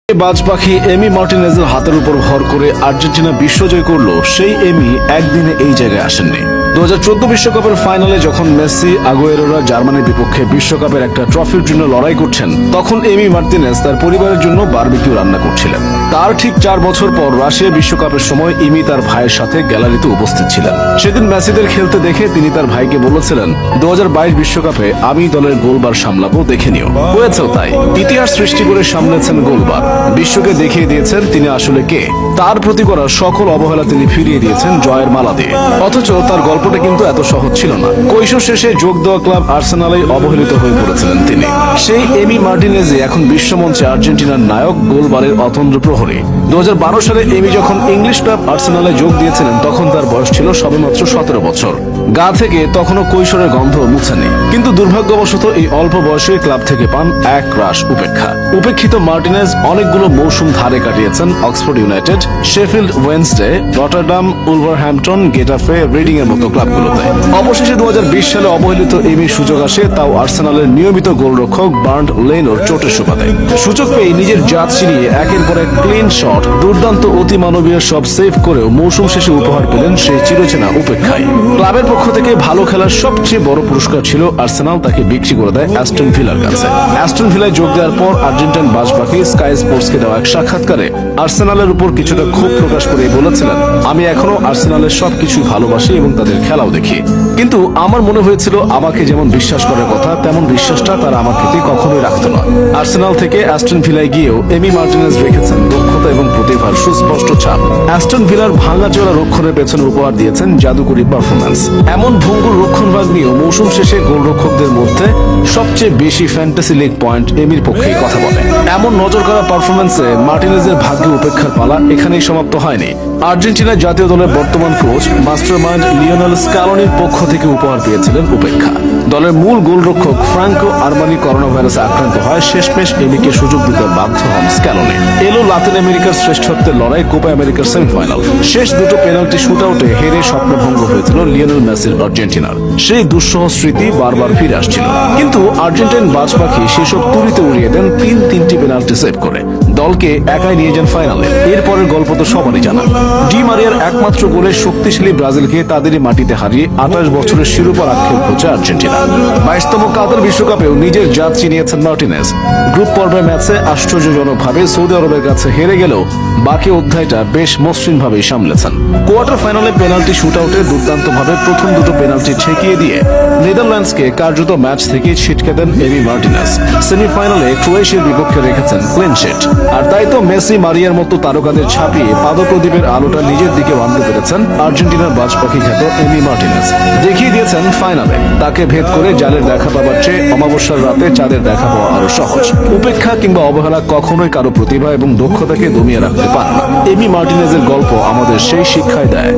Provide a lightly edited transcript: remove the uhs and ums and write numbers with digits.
বাজ পাখি এমি মার্টিনেজের হাতের উপর ভর করে আর্জেন্টিনা বিশ্বজয় করল, সেই এমি একদিনে এই জায়গায় আসেননি। 2014 বিশ্বকাপের ফাইনালে যখন মেসি, আগুয়েরোরা জার্মানির বিপক্ষে বিশ্বকাপের একটা ট্রফির জন্য লড়াই করছেন, তখন এমি মার্টিনেজ তার পরিবারের জন্য বারবিকিউ রান্না করছিলেন। তার ঠিক 4 বছর পর রাশিয়া বিশ্বকাপের সময় এমি তার ভাইয়ের সাথে গ্যালারিতে উপস্থিত ছিলেন। সেদিন মেসিদের খেলতে দেখে তিনি তার ভাইকে বলেছিলেন, 2022 বিশ্বকাপে আমি দলের গোলবার সামলাবো, দেখে নিও। হয়েছেও তাই। ইতিহাস সৃষ্টি করে সামলেছেন গোলবার। বিশ্বকে দেখিয়ে দিয়েছেন তিনি আসলে কে। তার প্রতি করা সকল অবহেলা তিনি ফিরিয়ে দিয়েছেন জয়ের মালা দিয়ে। অথচ তার গল্পটা কিন্তু এত সহজ ছিল না। কৈশোর শেষে যোগ দেওয়া ক্লাব আর্সেনালে অবহেলিত হয়ে পড়েছিলেন তিনি। সেই এমি মার্টিনেজে এখন বিশ্বমঞ্চে আর্জেন্টিনার নায়ক, গোলবারের অতন্দ্র প্রহরী। 2012 সালে এমি যখন ইংলিশ ক্লাব আর্সেনালে যোগ দিয়েছিলেন, তখন তার বয়স ছিল সবেমাত্র 17 বছর। গা থেকে তখনও কৈশোরের গন্ধ মুছেনি। কিন্তু দুর্ভাগ্যবশত এই অল্প বয়সে ক্লাব থেকে পান এক রাশ উপেক্ষা। উপেক্ষিত মার্টিনেজ অনেকগুলো মৌসুম ধারে কাটিয়েছেন Oxford United, Sheffield Wednesday, Rotterdam, Wolverhampton, Getafe, reading এর মতো ক্লাবগুলোতে। অবশেষে 2020 সালে অবহেলিত এমির সুযোগ আসে, তাও আর্সেনালের নিয়মিত গোলরক্ষক বার্ন্ড লেনোর চোটের সুবাদে। সুযোগ পেয়ে নিজের জাত চিনিয়ে একের পর এক ক্লিন শট, দুর্দান্ত অতিমানবীয় সব সেভ করেও মৌসুম শেষে উপহার পেলেন সেই চিরচেনা উপেক্ষায়। ক্লাবের পক্ষ থেকে ভালো খেলার সবচেয়ে বড় পুরস্কার ছিল আর্সেনাল তাকে বিক্রি করে দেয় অ্যাস্টন ভিলার কাছে। অ্যাস্টন ভিলায় যোগ দেওয়ার পর আর্জেন্টাইন বাজ পাখি স্কাই স্পোর্টসকে দেওয়া এক সাক্ষাৎকারে আর্সেনালের উপর কিছুটা ক্ষোভ প্রকাশ করে বলেছিলেন, আমি এখনো আর্সেনালের সবকিছু ভালোবাসি এবং তাদের খেলাও দেখি। কিন্তু আমার মনে হয়েছিল আমাকে যেমন বিশ্বাস করার কথা, তেমন বিশ্বাসটা তারা আমার প্রতি কখনোই রাখত না। আর্সেনাল থেকে অ্যাস্টন ভিলায় গিয়েও এমি মার্টিনেজ রেখেছেন দক্ষতা এবং প্রতিভার সুস্পষ্ট ছাপ। অ্যাস্টন ভিলার ভাঙাচোরা রক্ষণের পেছনে উপহার দিয়েছেন জাদুকরী পারফরম্যান্স। এমন ভঙ্গুর রক্ষণভাগ নিয়েও মৌসুম শেষে গোলরক্ষকদের মধ্যে সবচেয়ে বেশি ফ্যান্টাসি লিগ পয়েন্ট এমির পক্ষেই কথা বলে। এমন নজর কাড়া পারফরম্যান্সে মার্টিনেজের ভাগ্য উপেক্ষার পালা এখানেই সমাপ্ত হয়নি। আর্জেন্টিনা জাতীয় দলের বর্তমান কোচ মাস্টারমাইন্ড লিওনেল স্ক্যালোনির পক্ষ থেকে উপহার পেয়েছিলেন উপেক্ষা। দলের মূল গোলরক্ষক ফ্রাঙ্কো আরমানি করোনা ভাইরাসে আক্রান্ত হয়, শেষমেশ এমিকে সুযোগ দিতে বাধ্য হন স্ক্যালোনি। এলো লাতিন আমেরিকার শ্রেষ্ঠত্বের লড়াই, কোপা আমেরিকার সেমিফাইনাল। শেষ দুটো পেনাল্টি শুটআউটে হেরে স্বপ্নভঙ্গ হয়েছিল লিওনেল মেসির আর্জেন্টিনার। সেই দুঃসহ স্মৃতি বারবার ফিরে আসছিল। কিন্তু আর্জেন্টাইন বাজ পাখি সেসব তুড়িতে উড়িয়ে দেন তিনটি পেনাল্টি সেভ করে। দলকে একাই নিয়ে যান ফাইনালে। এরপরের গল্প তো সবারই জানা। ডি মারিয়ার একমাত্র গোলে শক্তিশালী ব্রাজিলকে তাদেরই মাটিতে হারিয়ে 28 বছরের শিরোপার আক্ষেপ ঘুচে আর্জেন্টিনা। 22তম কাতার বিশ্বকাপেও নিজের জাত চিনিয়েছেন মার্টিনেজ। গ্রুপ পর্বের ম্যাচে আশ্চর্যজনকভাবে সৌদি আরবের কাছে হেরে গেলেও বাকি অধ্যায়টা বেশ মসৃণভাবেই সামলেছেন। কোয়ার্টার ফাইনালে পেনাল্টি শুটআউটে দুর্দান্তভাবে প্রথম দুটো পেনাল্টি ঠেকিয়ে দিয়ে নেদারল্যান্ডসকে কার্যত ম্যাচ থেকে ছিটকে দেন এমি মার্টিনেজ। সেমিফাইনালে ক্রোয়েশিয়ার বিপক্ষে রেখেছেন ক্লিন শিট। আর তাই তো মেসি, মারিয়ার মতো তারকাদের ছাপিয়ে পাদপ্রদীপের আলোটা নিজের দিকে আনতে পেরেছেন আর্জেন্টিনার বাজ পাখি খ্যাত এমি মার্টিনেজ। দেখিয়ে দিয়েছেন ফাইনালে তাকে ভেদ করে জালের দেখা পাওয়ার চেয়ে অমাবস্যার রাতে চাঁদের দেখা পাওয়া আরো সহজ। উপেক্ষা কিংবা অবহেলা কখনোই কারো প্রতিভা এবং দক্ষতাকে দমিয়ে রাখতে পারে না। এমি মার্টিনেজের গল্প আমাদের সেই শিক্ষায় দেয়।